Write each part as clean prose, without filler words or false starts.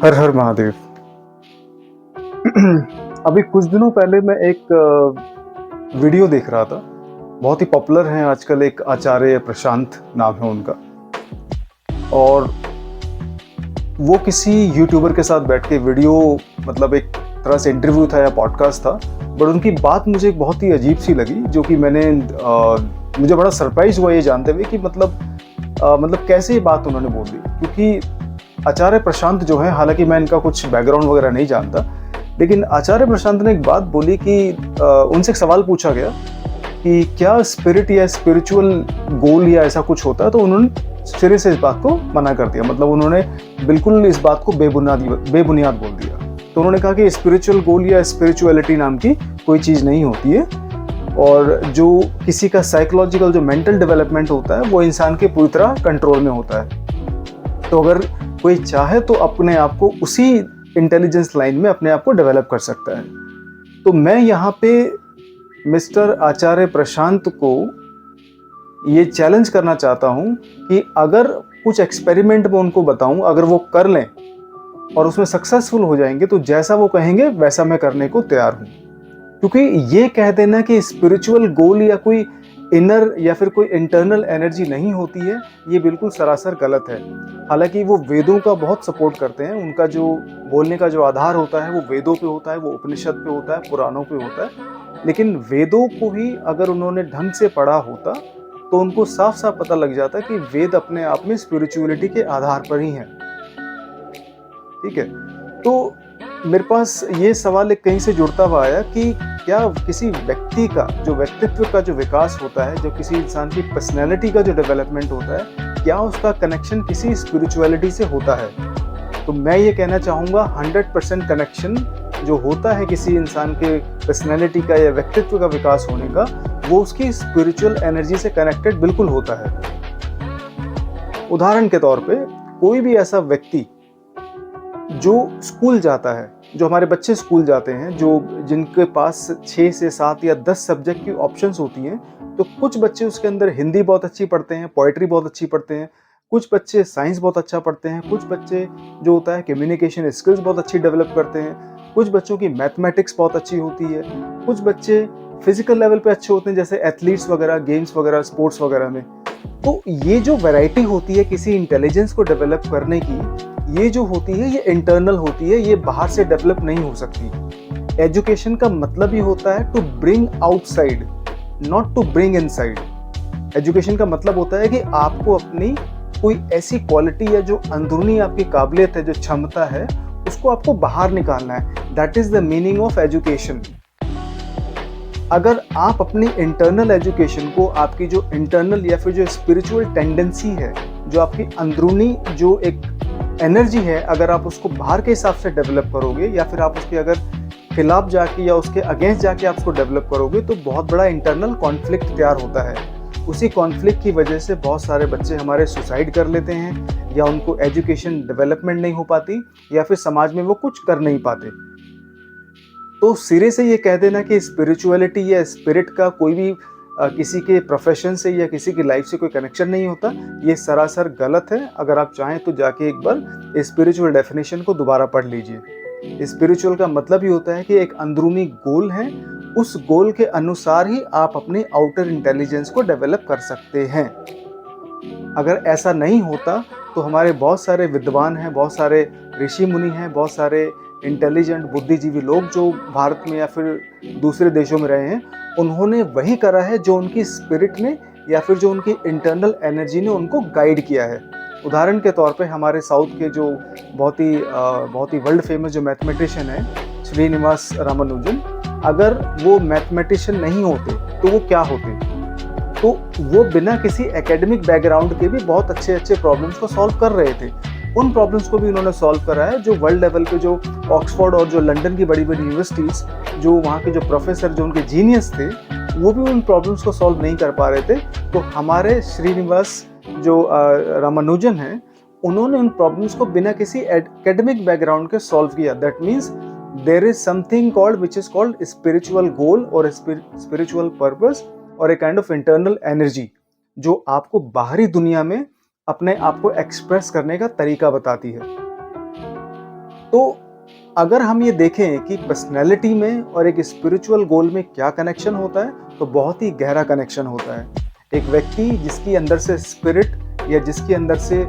हर हर महादेव। अभी कुछ दिनों पहले मैं एक वीडियो देख रहा था। बहुत ही पॉपुलर हैं आजकल, एक आचार्य प्रशांत नाम है उनका। और वो किसी यूट्यूबर के साथ बैठ के वीडियो, मतलब एक तरह से इंटरव्यू था या पॉडकास्ट था, बट उनकी बात मुझे बहुत ही अजीब सी लगी, जो कि मुझे बड़ा सरप्राइज हुआ ये जानते हुए कि मतलब कैसे ये बात उन्होंने बोल दी। क्योंकि आचार्य प्रशांत जो है, हालांकि मैं इनका कुछ बैकग्राउंड वगैरह नहीं जानता, लेकिन आचार्य प्रशांत ने एक बात बोली कि उनसे एक सवाल पूछा गया कि क्या स्पिरिट या स्पिरिचुअल गोल या ऐसा कुछ होता है, तो उन्होंने सिरे से इस बात को मना कर दिया। मतलब उन्होंने बिल्कुल इस बात को बेबुनियाद बोल दिया। तो उन्होंने कहा कि स्पिरिचुअल गोल या स्पिरिचुअलिटी नाम की कोई चीज़ नहीं होती है, और जो किसी का साइकोलॉजिकल जो मेंटल डेवलपमेंट होता है वो इंसान के पूरी तरह कंट्रोल में होता है। तो अगर कोई चाहे तो अपने आप को उसी इंटेलिजेंस लाइन में अपने आप को डेवलप कर सकता है। तो मैं यहाँ पे मिस्टर आचार्य प्रशांत को ये चैलेंज करना चाहता हूँ कि अगर कुछ एक्सपेरिमेंट में उनको बताऊँ, अगर वो कर लें और उसमें सक्सेसफुल हो जाएंगे, तो जैसा वो कहेंगे वैसा मैं करने को तैयार हूँ। क्योंकि ये कह देना कि स्पिरिचुअल गोल या कोई इनर या फिर कोई इंटरनल एनर्जी नहीं होती है, ये बिल्कुल सरासर गलत है। हालांकि वो वेदों का बहुत सपोर्ट करते हैं, उनका जो बोलने का जो आधार होता है वो वेदों पे होता है, वो उपनिषद पे होता है, पुराणों पे होता है। लेकिन वेदों को ही अगर उन्होंने ढंग से पढ़ा होता तो उनको साफ साफ पता लग जाता कि वेद अपने आप में स्पिरिचुअलिटी के आधार पर ही हैं। ठीक है। तो मेरे पास ये सवाल एक कहीं से जुड़ता हुआ आया कि क्या किसी व्यक्ति का जो व्यक्तित्व का जो विकास होता है, जो किसी इंसान की पर्सनैलिटी का जो डेवलपमेंट होता है, क्या उसका कनेक्शन किसी स्पिरिचुअलिटी से होता है? तो मैं ये कहना चाहूँगा 100% कनेक्शन जो होता है किसी इंसान के पर्सनैलिटी का या व्यक्तित्व का विकास होने का, वो उसकी स्पिरिचुअल एनर्जी से कनेक्टेड बिल्कुल होता है। उदाहरण के तौर पे कोई भी ऐसा व्यक्ति जो स्कूल जाता है, जो हमारे बच्चे स्कूल जाते हैं, जो जिनके पास 6 से 7 या 10 सब्जेक्ट की ऑप्शंस होती हैं, तो कुछ बच्चे उसके अंदर हिंदी बहुत अच्छी पढ़ते हैं, पोएट्री बहुत अच्छी पढ़ते हैं, कुछ बच्चे साइंस बहुत अच्छा पढ़ते हैं, कुछ बच्चे जो होता है कम्युनिकेशन स्किल्स बहुत अच्छी डेवलप करते हैं, कुछ बच्चों की मैथमेटिक्स बहुत अच्छी होती है, कुछ बच्चे फिजिकल लेवल पे अच्छे होते हैं, जैसे एथलीट्स वगैरह, गेम्स वगैरह, स्पोर्ट्स वगैरह में। तो ये जो वैरायटी होती है किसी इंटेलिजेंस को डेवलप करने की, ये जो होती है ये इंटरनल होती है, ये बाहर से डेवलप नहीं हो सकती। एजुकेशन का मतलब ही होता है to bring outside, not to bring inside. Education का मतलब होता है कि आपको अपनी कोई ऐसी क्वालिटी या जो अंदरूनी आपकी काबिलियत है, जो क्षमता है, उसको आपको बाहर निकालना है। That is the meaning of education. अगर आप अपनी इंटरनल एजुकेशन को, आपकी जो इंटरनल या फिर जो स्पिरिचुअल टेंडेंसी है, जो आपकी अंदरूनी जो एक एनर्जी है, अगर आप उसको बाहर के हिसाब से डेवलप करोगे, या फिर आप उसके अगर खिलाफ जाके या उसके अगेंस्ट जाके आप उसको डेवलप करोगे, तो बहुत बड़ा इंटरनल कॉन्फ्लिक्ट तैयार होता है। उसी कॉन्फ्लिक्ट की वजह से बहुत सारे बच्चे हमारे सुसाइड कर लेते हैं, या उनको एजुकेशन डेवलपमेंट नहीं हो पाती, या फिर समाज में वो कुछ कर नहीं पाते। तो सिरे से ये कह देना कि स्पिरिचुअलिटी या स्पिरिट का कोई भी किसी के प्रोफेशन से या किसी की लाइफ से कोई कनेक्शन नहीं होता, ये सरासर गलत है। अगर आप चाहें तो जाके एक बार स्पिरिचुअल डेफिनेशन को दोबारा पढ़ लीजिए। स्पिरिचुअल का मतलब ही होता है कि एक अंदरूनी गोल है, उस गोल के अनुसार ही आप अपने आउटर इंटेलिजेंस को डेवलप कर सकते हैं। अगर ऐसा नहीं होता तो हमारे बहुत सारे विद्वान हैं, बहुत सारे ऋषि मुनि हैं, बहुत सारे इंटेलिजेंट बुद्धिजीवी लोग जो भारत में या फिर दूसरे देशों में रहे हैं, उन्होंने वही करा है जो उनकी स्पिरिट ने या फिर जो उनकी इंटरनल एनर्जी ने उनको गाइड किया है। उदाहरण के तौर पे हमारे साउथ के जो बहुत ही वर्ल्ड फेमस जो मैथमेटिशियन है, श्रीनिवास रामानुजन, अगर वो मैथमेटिशियन नहीं होते तो वो क्या होते? तो वो बिना किसी एकेडमिक बैकग्राउंड के भी बहुत अच्छे अच्छे प्रॉब्लम्स को सॉल्व कर रहे थे। उन प्रॉब्लम्स को भी उन्होंने सॉल्व करा है जो वर्ल्ड लेवल पे, जो ऑक्सफोर्ड और जो लंदन की बड़ी बड़ी यूनिवर्सिटीज़, जो वहाँ के जो प्रोफेसर, जो उनके जीनियस थे, वो भी उन प्रॉब्लम्स को सॉल्व नहीं कर पा रहे थे। तो हमारे श्रीनिवास जो रामानुजन हैं, उन्होंने उन प्रॉब्लम्स को बिना किसी एकेडमिक बैकग्राउंड के सॉल्व किया। That means there is something called which is called spiritual goal और स्पिरिचुअल पर्पस, और a kind of internal energy जो आपको बाहरी दुनिया में अपने आप को एक्सप्रेस करने का तरीका बताती है। तो अगर हम ये देखें कि पर्सनैलिटी में और एक स्पिरिचुअल गोल में क्या कनेक्शन होता है, तो बहुत ही गहरा कनेक्शन होता है। एक व्यक्ति जिसकी अंदर से स्पिरिट या जिसके अंदर से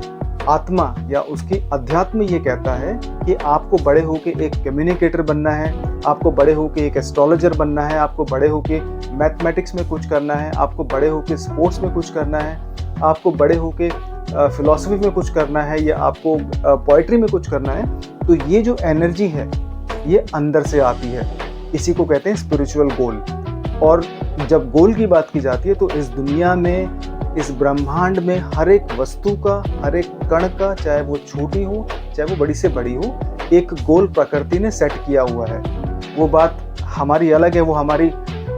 आत्मा या उसकी अध्यात्म ये कहता है कि आपको बड़े होके एक कम्युनिकेटर बनना है, आपको बड़े होके एक एस्ट्रोलॉजर बनना है, आपको बड़े होके मैथमेटिक्स में कुछ करना है, आपको बड़े होके स्पोर्ट्स में कुछ करना है, आपको बड़े होके फिलॉसफी में कुछ करना है या आपको पोइट्री में कुछ करना है, तो ये जो एनर्जी है ये अंदर से आती है। इसी को कहते हैं स्पिरिचुअल गोल। और जब गोल की बात की जाती है तो इस दुनिया में, इस ब्रह्मांड में हर एक वस्तु का, हर एक कण का, चाहे वो छोटी हो चाहे वो बड़ी से बड़ी हो, एक गोल प्रकृति ने सेट किया हुआ है। वो बात हमारी अलग है, वो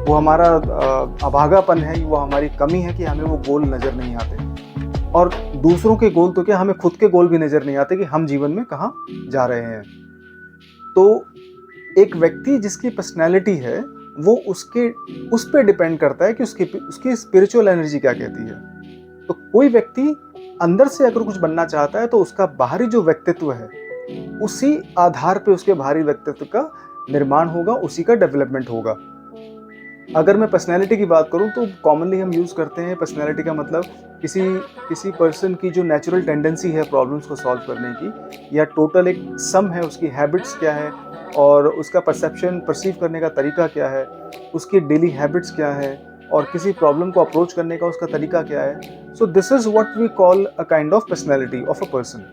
हमारा अभागापन है, वो हमारी कमी है कि हमें वो गोल नज़र नहीं आते। और दूसरों के गोल तो क्या, हमें खुद के गोल भी नज़र नहीं आते कि हम जीवन में कहाँ जा रहे हैं। तो एक व्यक्ति जिसकी पर्सनैलिटी है वो उस पे डिपेंड करता है कि उसकी स्पिरिचुअल एनर्जी क्या कहती है। तो कोई व्यक्ति अंदर से अगर कुछ बनना चाहता है तो उसका बाहरी जो व्यक्तित्व है उसी आधार पे उसके बाहरी व्यक्तित्व का निर्माण होगा, उसी का डेवलपमेंट होगा। अगर मैं पर्सनैलिटी की बात करूं तो कॉमनली हम यूज़ करते हैं पर्सनैलिटी का मतलब किसी पर्सन की जो नेचुरल टेंडेंसी है प्रॉब्लम्स को सॉल्व करने की, या टोटल एक सम है उसकी हैबिट्स क्या है और उसका परसीव करने का तरीका क्या है, उसकी डेली हैबिट्स क्या है और किसी प्रॉब्लम को अप्रोच करने का उसका तरीका क्या है। So this is what we call a kind of personality of a person.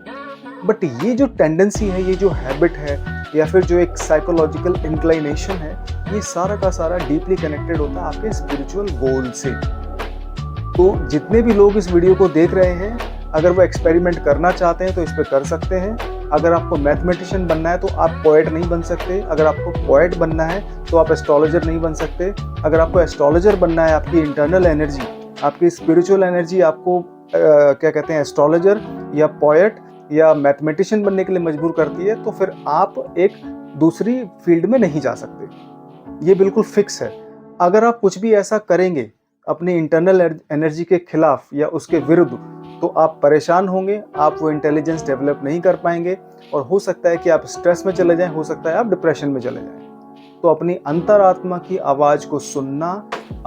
But ये जो टेंडेंसी है, ये जो हैबिट है या फिर जो एक साइकोलॉजिकल इंक्लाइनेशन है, ये सारा का सारा डीपली कनेक्टेड होता है आपके स्पिरिचुअल गोल से। तो जितने भी लोग इस वीडियो को देख रहे हैं, अगर वो एक्सपेरिमेंट करना चाहते हैं तो इस पर कर सकते हैं। अगर आपको मैथमेटिशियन बनना है तो आप पोएट नहीं बन सकते, अगर आपको पोएट बनना है तो आप एस्ट्रोलॉजर नहीं बन सकते, अगर आपको एस्ट्रोलॉजर बनना है, आपकी इंटरनल एनर्जी, आपकी स्पिरिचुअल एनर्जी आपको क्या कहते हैं एस्ट्रोलॉजर या पोएट या मैथमेटिशियन बनने के लिए मजबूर करती है, तो फिर आप एक दूसरी फील्ड में नहीं जा सकते। ये बिल्कुल फिक्स है। अगर आप कुछ भी ऐसा करेंगे अपनी इंटरनल एनर्जी के खिलाफ या उसके विरुद्ध, तो आप परेशान होंगे, आप वो इंटेलिजेंस डेवलप नहीं कर पाएंगे और हो सकता है कि आप स्ट्रेस में चले जाएं, हो सकता है आप डिप्रेशन में चले जाएं। तो अपनी अंतरात्मा की आवाज़ को सुनना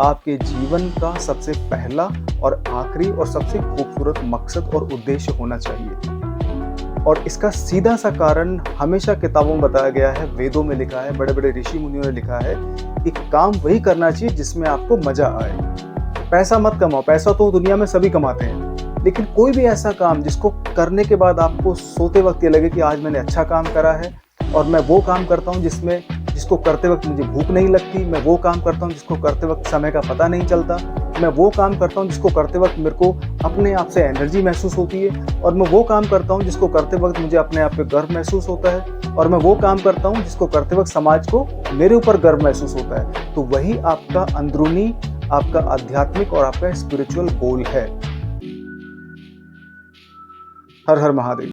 आपके जीवन का सबसे पहला और आखिरी और सबसे खूबसूरत मकसद और उद्देश्य होना चाहिए। और इसका सीधा सा कारण हमेशा किताबों में बताया गया है, वेदों में लिखा है, बड़े बड़े ऋषि मुनियों ने लिखा है कि काम वही करना चाहिए जिसमें आपको मजा आए। पैसा मत कमाओ, पैसा तो दुनिया में सभी कमाते हैं, लेकिन कोई भी ऐसा काम जिसको करने के बाद आपको सोते वक्त ये लगे कि आज मैंने अच्छा काम करा है और मैं वो काम करता हूँ जिसको करते वक्त मुझे भूख नहीं लगती, मैं वो काम करता हूँ जिसको करते वक्त समय का पता नहीं चलता, मैं वो काम करता हूँ जिसको करते वक्त मेरे को अपने आप से एनर्जी महसूस होती है, और मैं वो काम करता हूँ जिसको करते वक्त मुझे अपने आप पे गर्व महसूस होता है, और मैं वो काम करता हूँ जिसको करते वक्त समाज को मेरे ऊपर गर्व महसूस होता है। तो वही आपका अंदरूनी, आपका आध्यात्मिक और आपका स्पिरिचुअल गोल है। हर हर महादेव।